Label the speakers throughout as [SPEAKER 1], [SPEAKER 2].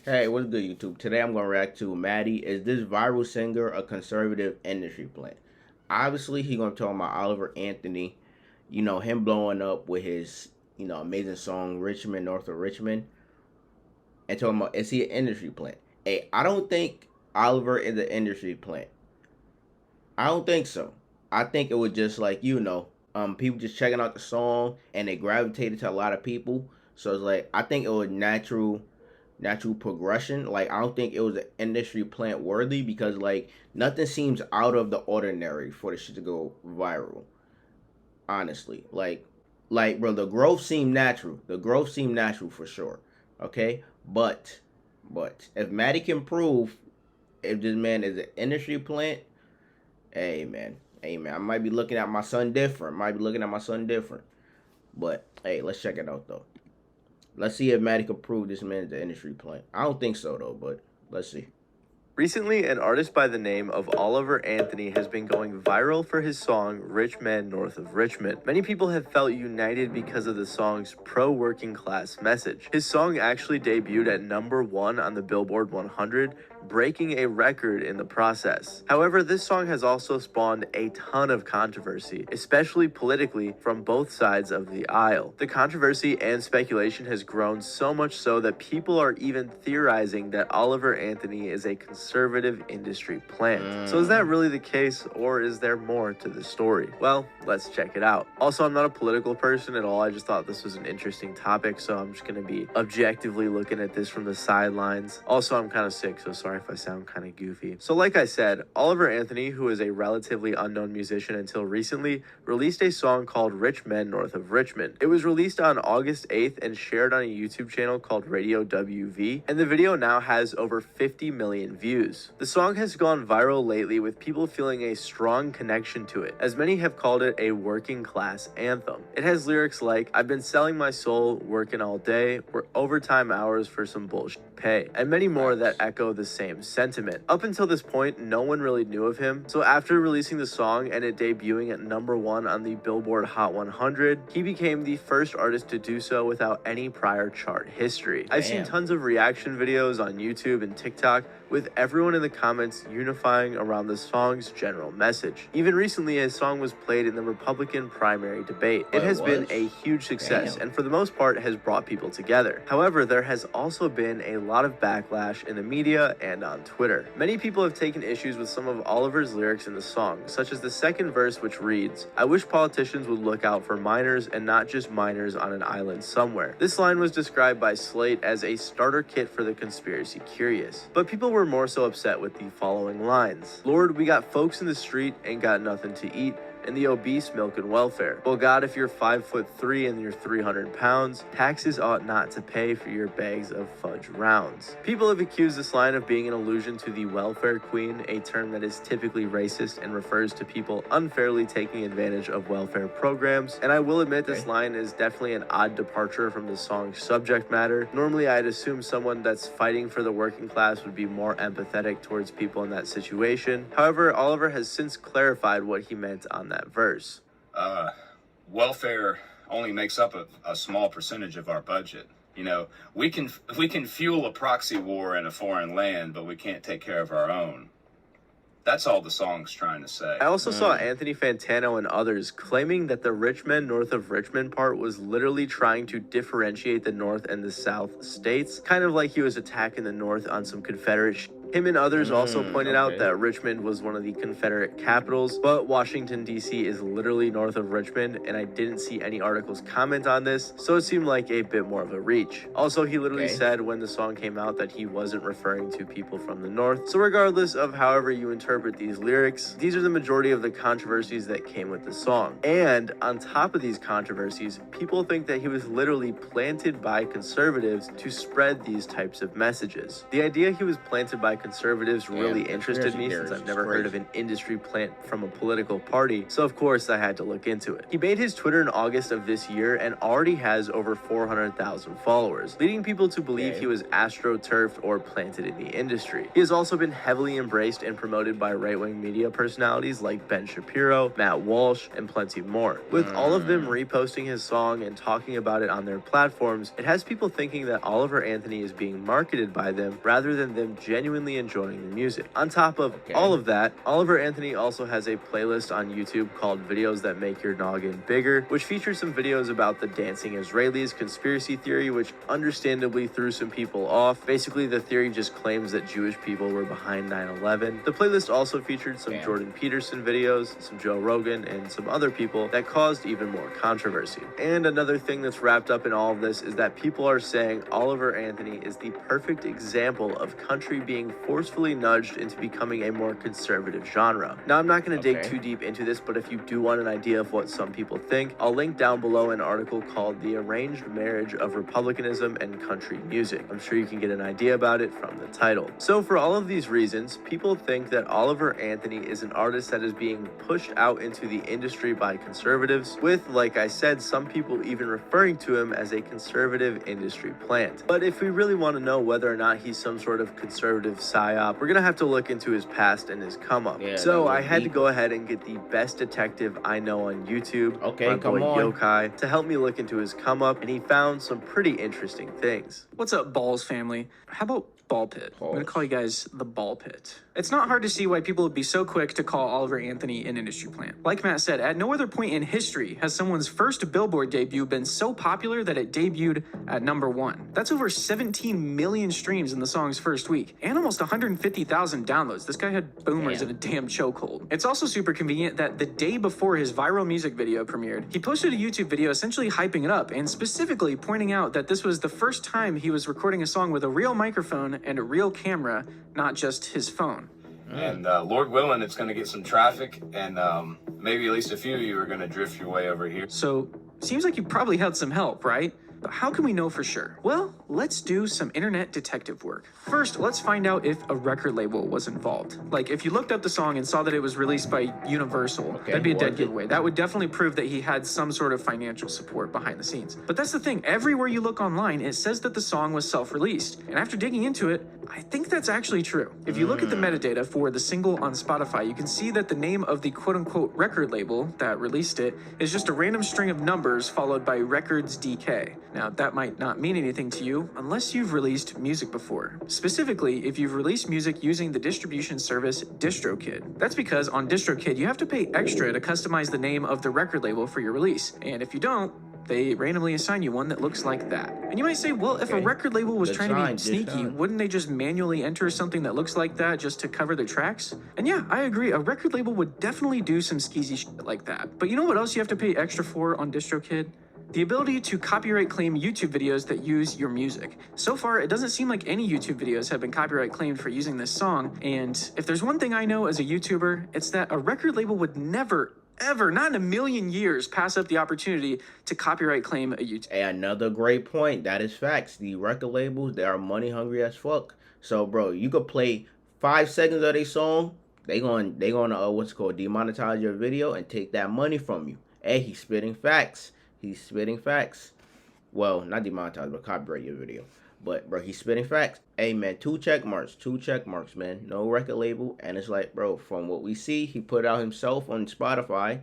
[SPEAKER 1] Hey, what's good, YouTube? Today I'm going to react to Maddie. Is this viral singer a conservative industry plant? Obviously, he's going to talk about Oliver Anthony, him blowing up with his, amazing song Richmond, North of Richmond, and talking about is he an industry plant? Hey, I don't think Oliver is an industry plant. I don't think so. I think it was just like, people just checking out the song and they gravitated to a lot of people. So it's like, I think it was natural progression. Like I don't think it was an industry plant worthy because like nothing seems out of the ordinary for the shit to go viral. Honestly, like bro, the growth seemed natural. The growth seemed natural for sure. Okay, but if Maddie can prove if this man is an industry plant, hey man, I might be looking at my son different. But hey, let's check it out though. Let's see if Maddie can prove this man is an industry plant. I don't think so though, but let's see.
[SPEAKER 2] Recently, an artist by the name of Oliver Anthony has been going viral for his song Rich Men North of Richmond. Many people have felt united because of the song's pro-working class message. His song actually debuted at #1 on the Billboard 100, breaking a record in the process. However, this song has also spawned a ton of controversy, especially politically from both sides of the aisle. The controversy and speculation has grown so much so that people are even theorizing that Oliver Anthony is a conservative industry plant. So is that really the case, or is there more to the story? Well, let's check it out. Also, I'm not a political person at all. I just thought this was an interesting topic, so I'm just gonna be objectively looking at this from the sidelines. Also, I'm kind of sick, so sorry if I sound kind of goofy. So like I said, Oliver Anthony, who is a relatively unknown musician until recently, released a song called Rich Men North of Richmond. It was released on August 8th and shared on a YouTube channel called Radio WV, and the video now has over 50 million views. The song has gone viral lately with people feeling a strong connection to it, as many have called it a working class anthem. It has lyrics like, "I've been selling my soul, working all day, work overtime hours for some bullshit pay," and many more that echo the same sentiment. Up until this point, no one really knew of him, so after releasing the song and it debuting at #1 on the Billboard Hot 100, he became the first artist to do so without any prior chart history. I've seen tons of reaction videos on YouTube and TikTok with everyone in the comments unifying around the song's general message. Even recently, his song was played in the Republican primary debate. It has been a huge success and for the most part has brought people together. However, there has also been a lot of backlash in the media and on Twitter. Many people have taken issues with some of Oliver's lyrics in the song, such as the second verse, which reads, "I wish politicians would look out for minors and not just minors on an island somewhere." This line was described by Slate as a starter kit for the conspiracy curious. But people were more so upset with the following lines. "Lord, we got folks in the street, ain't got nothing to eat, and the obese milking welfare. Well, God, if you're 5'3" and you're 300 pounds, taxes ought not to pay for your bags of fudge rounds." People have accused this line of being an allusion to the welfare queen, a term that is typically racist and refers to people unfairly taking advantage of welfare programs. And I will admit this line is definitely an odd departure from the song's subject matter. Normally, I'd assume someone that's fighting for the working class would be more empathetic towards people in that situation. However, Oliver has since clarified what he meant on that verse.
[SPEAKER 3] Welfare only makes up a small percentage of our budget. You know, we can fuel a proxy war in a foreign land, but we can't take care of our own. That's all the song's trying to say.
[SPEAKER 2] I also saw Anthony Fantano and others claiming that the Rich Men North of Richmond part was literally trying to differentiate the North and the South states, kind of like he was attacking the North on some Confederate shit. Him and others also pointed out that Richmond was one of the Confederate capitals, but Washington, D.C. is literally north of Richmond, and I didn't see any articles comment on this, so it seemed like a bit more of a reach. Also, he literally said when the song came out that he wasn't referring to people from the North, so regardless of however you interpret these lyrics, these are the majority of the controversies that came with the song. And on top of these controversies, people think that he was literally planted by conservatives to spread these types of messages. The idea he was planted by conservatives really interested me, since I've never heard of an industry plant from a political party, so of course I had to look into it. He made his Twitter in August of this year and already has over 400,000 followers, leading people to believe he was astroturfed or planted in the industry. He has also been heavily embraced and promoted by right-wing media personalities like Ben Shapiro, Matt Walsh, and plenty more. With all of them reposting his song and talking about it on their platforms, it has people thinking that Oliver Anthony is being marketed by them rather than them genuinely enjoying the music. On top of all of that, Oliver Anthony also has a playlist on YouTube called Videos That Make Your Noggin Bigger, which features some videos about the dancing Israelis conspiracy theory, which understandably threw some people off. Basically, the theory just claims that Jewish people were behind 9/11. The playlist also featured some Jordan Peterson videos, some Joe Rogan, and some other people that caused even more controversy. And another thing that's wrapped up in all of this is that people are saying Oliver Anthony is the perfect example of country being forcefully nudged into becoming a more conservative genre. Now, I'm not going to dig too deep into this, but if you do want an idea of what some people think, I'll link down below an article called The Arranged Marriage of Republicanism and Country Music. I'm sure you can get an idea about it from the title. So for all of these reasons, people think that Oliver Anthony is an artist that is being pushed out into the industry by conservatives, with, like I said, some people even referring to him as a conservative industry plant. But if we really want to know whether or not he's some sort of conservative psyop, we're gonna have to look into his past and his come up. So I had to go ahead and get the best detective I know on YouTube, my boy Yokai, to help me look into his come up, and he found some pretty interesting things.
[SPEAKER 4] What's up, Balls family? How about Ball Pit? I'm gonna call you guys the Ball Pit. It's not hard to see why people would be so quick to call Oliver Anthony an industry plant. Like Matt said, at no other point in history has someone's first Billboard debut been so popular that it debuted at #1. That's over 17 million streams in the song's first week, and almost 150,000 downloads. This guy had boomers in a damn chokehold. It's also super convenient that the day before his viral music video premiered, he posted a YouTube video essentially hyping it up, and specifically pointing out that this was the first time he was recording a song with a real microphone and a real camera, not just his phone.
[SPEAKER 3] And Lord willing, it's going to get some traffic, and maybe at least a few of you are going to drift your way over here.
[SPEAKER 4] So, seems like you probably had some help, right? But how can we know for sure? Well, let's do some internet detective work. First, let's find out if a record label was involved. Like, if you looked up the song and saw that it was released by Universal, that'd be a dead giveaway. That would definitely prove that he had some sort of financial support behind the scenes. But that's the thing, everywhere you look online, it says that the song was self-released. And after digging into it, I think that's actually true. If you look at the metadata for the single on Spotify, you can see that the name of the quote-unquote record label that released it is just a random string of numbers followed by Records DK. Now, that might not mean anything to you unless you've released music before. Specifically, if you've released music using the distribution service DistroKid. That's because on DistroKid, you have to pay extra to customize the name of the record label for your release. And if you don't, they randomly assign you one that looks like that. And you might say, well, if a record label was trying to be sneaky, wouldn't they just manually enter something that looks like that just to cover their tracks? And yeah, I agree, a record label would definitely do some skeezy shit like that. But you know what else you have to pay extra for on DistroKid? The ability to copyright claim YouTube videos that use your music. So far, it doesn't seem like any YouTube videos have been copyright claimed for using this song, and if there's one thing I know as a YouTuber, it's that a record label would never, ever, not in a million years, pass up the opportunity to copyright claim a YouTube.
[SPEAKER 1] Hey, another great point. That is facts. The record labels, they are money hungry as fuck. So, bro, you could play 5 seconds of their song, they gonna demonetize your video and take that money from you. Hey, he's spitting facts. He's spitting facts. Well, not demonetize, but copyright your video. But, bro, he's spitting facts. Hey, man, 2 check marks, man. No record label. And it's like, bro, from what we see, he put out himself on Spotify.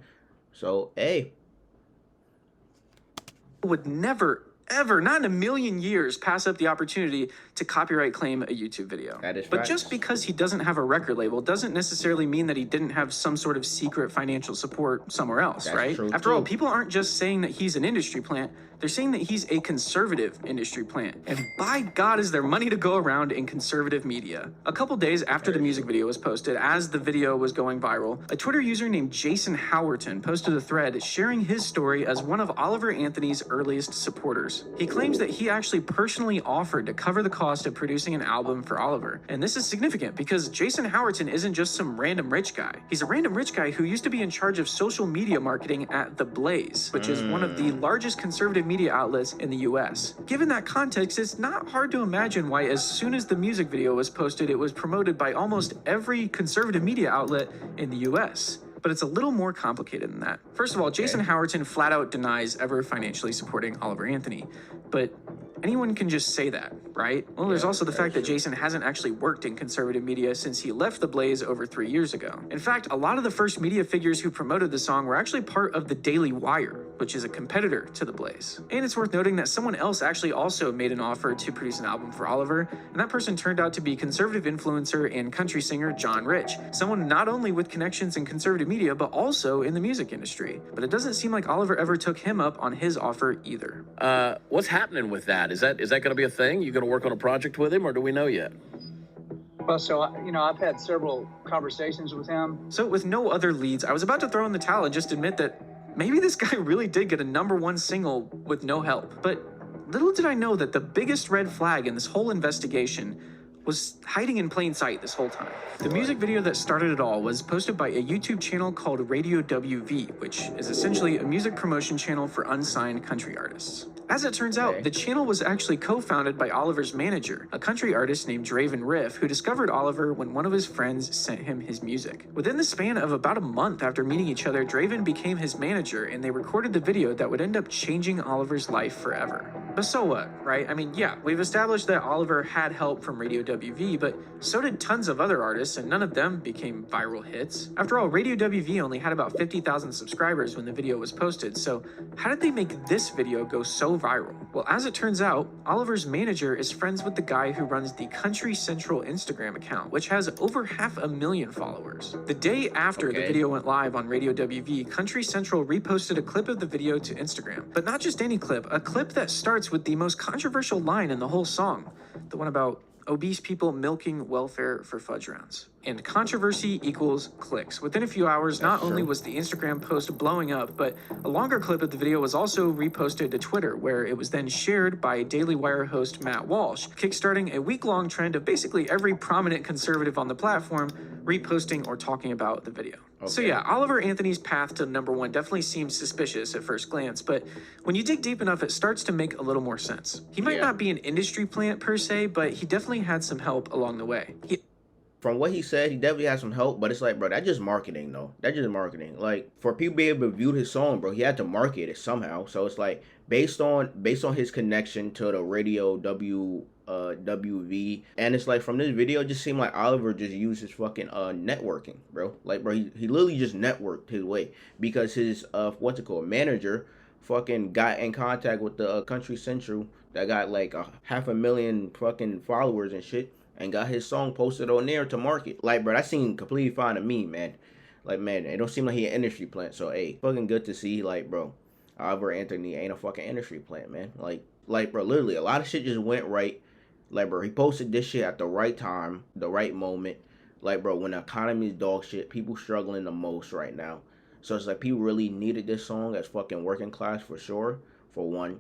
[SPEAKER 1] So, hey.
[SPEAKER 4] Would never, ever, not in a million years, pass up the opportunity to copyright claim a YouTube video.
[SPEAKER 1] That is
[SPEAKER 4] But
[SPEAKER 1] facts.
[SPEAKER 4] just because he doesn't have a record label doesn't necessarily mean that he didn't have some sort of secret financial support somewhere else,
[SPEAKER 1] That's
[SPEAKER 4] right?
[SPEAKER 1] true,
[SPEAKER 4] After all,
[SPEAKER 1] too.
[SPEAKER 4] people aren't just saying that he's an industry plant, they're saying that he's a conservative industry plant. And by God, is there money to go around in conservative media. A couple days after the music video was posted, as the video was going viral, a Twitter user named Jason Howerton posted a thread sharing his story as one of Oliver Anthony's earliest supporters. He claims that he actually personally offered to cover the cost of producing an album for Oliver. And this is significant because Jason Howerton isn't just some random rich guy. He's a random rich guy who used to be in charge of social media marketing at The Blaze, which is one of the largest conservative media outlets in the US. Given that context, it's not hard to imagine why as soon as the music video was posted, it was promoted by almost every conservative media outlet in the US. But it's a little more complicated than that. First of all, Jason Howerton flat out denies ever financially supporting Oliver Anthony. But anyone can just say that, right? Well, there's also the fact that Jason hasn't actually worked in conservative media since he left the Blaze over 3 years ago. In fact, a lot of the first media figures who promoted the song were actually part of the Daily Wire, which is a competitor to the Blaze. And it's worth noting that someone else actually also made an offer to produce an album for Oliver, and that person turned out to be conservative influencer and country singer John Rich, someone not only with connections in conservative media, but also in the music industry. But it doesn't seem like Oliver ever took him up on his offer either.
[SPEAKER 5] What's happening with that? Is that going to be a thing? You going to work on a project with him, or do we know yet?
[SPEAKER 6] Well, so, I've had several conversations with him.
[SPEAKER 4] So with no other leads, I was about to throw in the towel and just admit that maybe this guy really did get a #1 single with no help. But little did I know that the biggest red flag in this whole investigation was hiding in plain sight this whole time. The music video that started it all was posted by a YouTube channel called Radio WV, which is essentially a music promotion channel for unsigned country artists. As it turns out, the channel was actually co-founded by Oliver's manager, a country artist named Draven Riff, who discovered Oliver when one of his friends sent him his music. Within the span of about a month after meeting each other, Draven became his manager, and they recorded the video that would end up changing Oliver's life forever. But so what, right? I mean, yeah, we've established that Oliver had help from Radio WV, but so did tons of other artists, and none of them became viral hits. After all, Radio WV only had about 50,000 subscribers when the video was posted, so how did they make this video go so viral? Well, as it turns out, Oliver's manager is friends with the guy who runs the Country Central Instagram account, which has over 500,000 followers. The day after the video went live on Radio WV, Country Central reposted a clip of the video to Instagram. But not just any clip, a clip that starts with the most controversial line in the whole song, the one about obese people milking welfare for fudge rounds. And controversy equals clicks. Within a few hours, not only was the Instagram post blowing up, but a longer clip of the video was also reposted to Twitter, where it was then shared by Daily Wire host Matt Walsh, kickstarting a week-long trend of basically every prominent conservative on the platform reposting or talking about the video. So yeah, Oliver Anthony's path to #1 definitely seems suspicious at first glance, but when you dig deep enough, it starts to make a little more sense. He might not be an industry plant per se, but he definitely had some help along the way.
[SPEAKER 1] From what he said, he definitely has some help, but it's like, bro, that's just marketing, though. That's just marketing. Like, for people to be able to view his song, bro, he had to market it somehow. So it's like, based on his connection to the Radio WV, and it's like, from this video, it just seemed like Oliver just used his fucking networking, bro. Like, bro, he literally just networked his way, because his manager fucking got in contact with the Country Central that got like 500,000 fucking followers and shit, and got his song posted on there to market. Like, bro, that seemed completely fine to me, man. Like, man, it don't seem like he an industry plant. So, hey, fucking good to see. Like, bro, Oliver Anthony ain't a fucking industry plant, man. Like, bro, literally, a lot of shit just went right. Like, bro, he posted this shit at the right time, the right moment. Like, bro, when the economy is dog shit, people struggling the most right now. So it's like, people really needed this song as fucking working class for sure, for one.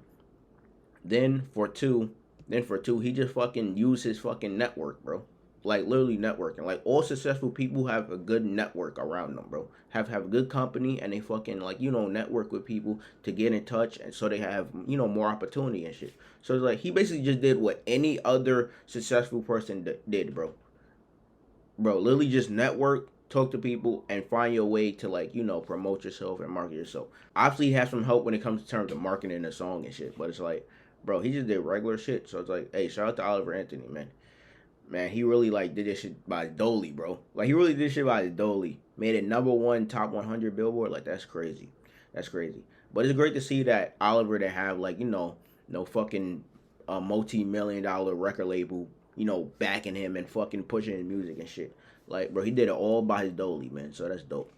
[SPEAKER 1] Then for two, he just fucking used his fucking network, bro. Like, literally networking. Like, all successful people have a good network around them, bro. Have a good company, and they fucking, like, network with people to get in touch, and so they have, more opportunity and shit. So it's like, he basically just did what any other successful person did, bro. Bro, literally just network, talk to people, and find your way to, like, promote yourself and market yourself. Obviously, he has some help when it comes to terms of marketing the song and shit, but it's like, bro, he just did regular shit. So it's like, hey, shout out to Oliver Anthony, man. Man, he really, like, did this shit by dolly, bro. Like, he really did this shit by the dolly. Made it #1 top 100 Billboard. Like, that's crazy. That's crazy. But it's great to see that Oliver to have, like, no fucking multi-million-dollar record label, backing him and fucking pushing his music and shit. Like, bro, he did it all by his dolly, man. So that's dope.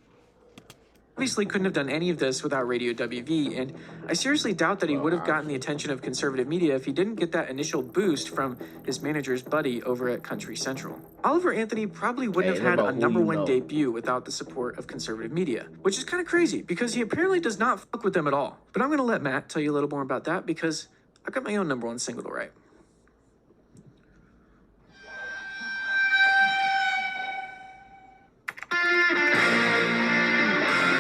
[SPEAKER 4] Obviously couldn't have done any of this without Radio WV, and I seriously doubt that he would have gotten the attention of conservative media if he didn't get that initial boost from his manager's buddy over at Country Central. Oliver Anthony probably wouldn't have had a #1 debut without the support of conservative media, which is kind of crazy because he apparently does not fuck with them at all. But I'm going to let Matt tell you a little more about that because I've got my own #1 single to write.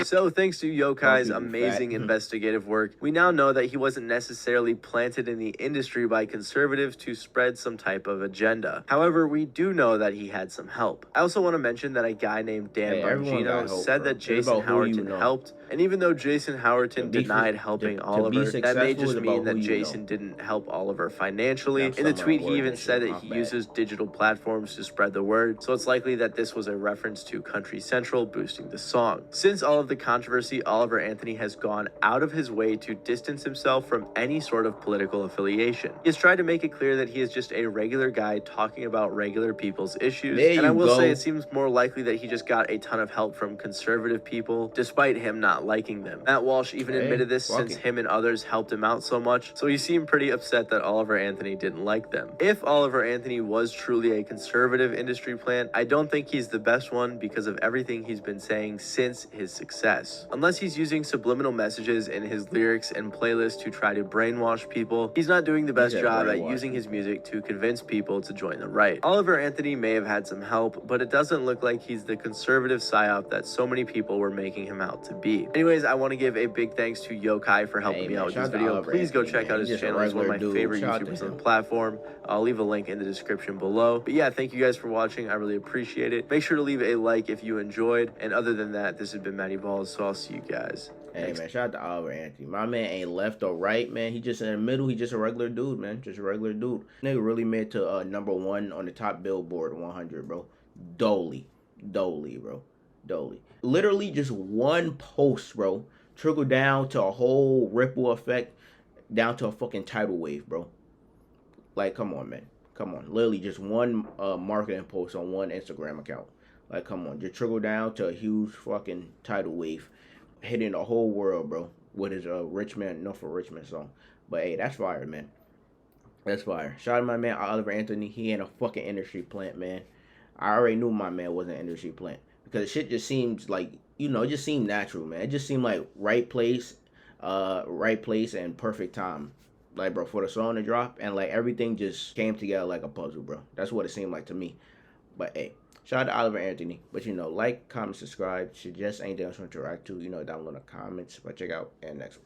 [SPEAKER 2] So thanks to Yokai's
[SPEAKER 1] people
[SPEAKER 2] amazing
[SPEAKER 1] fat.
[SPEAKER 2] investigative work, we now know that he wasn't necessarily planted in the industry by conservatives to spread some type of agenda. However, we do know that he had some help. I also want to mention that a guy named Dan
[SPEAKER 1] Hey, everyone got
[SPEAKER 2] Bongino
[SPEAKER 1] hope,
[SPEAKER 2] said
[SPEAKER 1] bro.
[SPEAKER 2] that
[SPEAKER 1] It's
[SPEAKER 2] Jason
[SPEAKER 1] about who you
[SPEAKER 2] Howerton
[SPEAKER 1] know.
[SPEAKER 2] helped, and even though Jason
[SPEAKER 1] To
[SPEAKER 2] Howerton
[SPEAKER 1] be
[SPEAKER 2] denied helping
[SPEAKER 1] to be
[SPEAKER 2] Oliver, that may
[SPEAKER 1] successful is
[SPEAKER 2] just mean
[SPEAKER 1] about
[SPEAKER 2] that
[SPEAKER 1] who you
[SPEAKER 2] Jason
[SPEAKER 1] know.
[SPEAKER 2] didn't help Oliver financially.
[SPEAKER 1] Got
[SPEAKER 2] In the
[SPEAKER 1] some
[SPEAKER 2] tweet, he
[SPEAKER 1] words
[SPEAKER 2] even
[SPEAKER 1] and
[SPEAKER 2] said
[SPEAKER 1] shit.
[SPEAKER 2] that
[SPEAKER 1] My
[SPEAKER 2] he
[SPEAKER 1] bad.
[SPEAKER 2] uses digital platforms to spread the word, so it's likely that this was a reference to Country Central boosting the song. Since all of the controversy, Oliver Anthony has gone out of his way to distance himself from any sort of political affiliation. He has tried to make it clear that he is just a regular guy talking about regular people's issues,
[SPEAKER 1] There
[SPEAKER 2] and I
[SPEAKER 1] you
[SPEAKER 2] will say
[SPEAKER 1] go.
[SPEAKER 2] it seems more likely that he just got a ton of help from conservative people, despite him not liking them. Matt Walsh even
[SPEAKER 1] Hey,
[SPEAKER 2] admitted this
[SPEAKER 1] fuck
[SPEAKER 2] since
[SPEAKER 1] it.
[SPEAKER 2] him and others helped him out so much, so he seemed pretty upset that Oliver Anthony didn't like them. If Oliver Anthony was truly a conservative industry plant, I don't think he's the best one because of everything he's been saying since his success. Unless he's using subliminal messages in his lyrics and playlists to try to brainwash people, he's not doing the best
[SPEAKER 1] said
[SPEAKER 2] job at
[SPEAKER 1] brainwash
[SPEAKER 2] using his
[SPEAKER 1] people.
[SPEAKER 2] music to convince people to join the right. Oliver Anthony may have had some help, but it doesn't look like he's the conservative psyop that so many people were making him out to be. Anyways, I want to give a big thanks to Yokai for helping
[SPEAKER 1] Hey,
[SPEAKER 2] me
[SPEAKER 1] man,
[SPEAKER 2] out with
[SPEAKER 1] shout
[SPEAKER 2] this
[SPEAKER 1] out to
[SPEAKER 2] video.
[SPEAKER 1] Oliver
[SPEAKER 2] Please go
[SPEAKER 1] Anthony,
[SPEAKER 2] check
[SPEAKER 1] man.
[SPEAKER 2] out
[SPEAKER 1] He's
[SPEAKER 2] his
[SPEAKER 1] just a
[SPEAKER 2] channel. He's one of my
[SPEAKER 1] regular dude.
[SPEAKER 2] favorite
[SPEAKER 1] Shout out to
[SPEAKER 2] YouTubers on the
[SPEAKER 1] him.
[SPEAKER 2] platform. I'll leave a link in the description below. But yeah, thank you guys for watching. I really appreciate it. Make sure to leave a like if you enjoyed. And other than that, this has been Matty Balls, so I'll see you guys
[SPEAKER 1] Hey,
[SPEAKER 2] next
[SPEAKER 1] man, shout out to Oliver Anthony. My man ain't left or right, man. He just in the middle. He just a regular dude, man. Just a regular dude. Nigga really made to #1 on the top Billboard 100, bro. Dolly, bro. Dolly. Literally just one post, bro. Trickled down to a whole ripple effect, down to a fucking tidal wave, bro. Like, come on, man. Come on. Literally just one marketing post on one Instagram account. Like, come on. Just trickle down to a huge fucking tidal wave, hitting the whole world, bro, with his Richmond, North for Richmond song. But hey, that's fire, man. That's fire. Shout out to my man Oliver Anthony. He ain't a fucking industry plant, man. I already knew my man wasn't an industry plant because shit just seems like, it just seemed natural, man. It just seemed like right place and perfect time. Like, bro, for the song to drop, and like everything just came together like a puzzle, bro. That's what it seemed like to me. But hey, shout out to Oliver Anthony. But like, comment, subscribe, suggest anything else you want to interact to, down below in the comments. But check out and next one.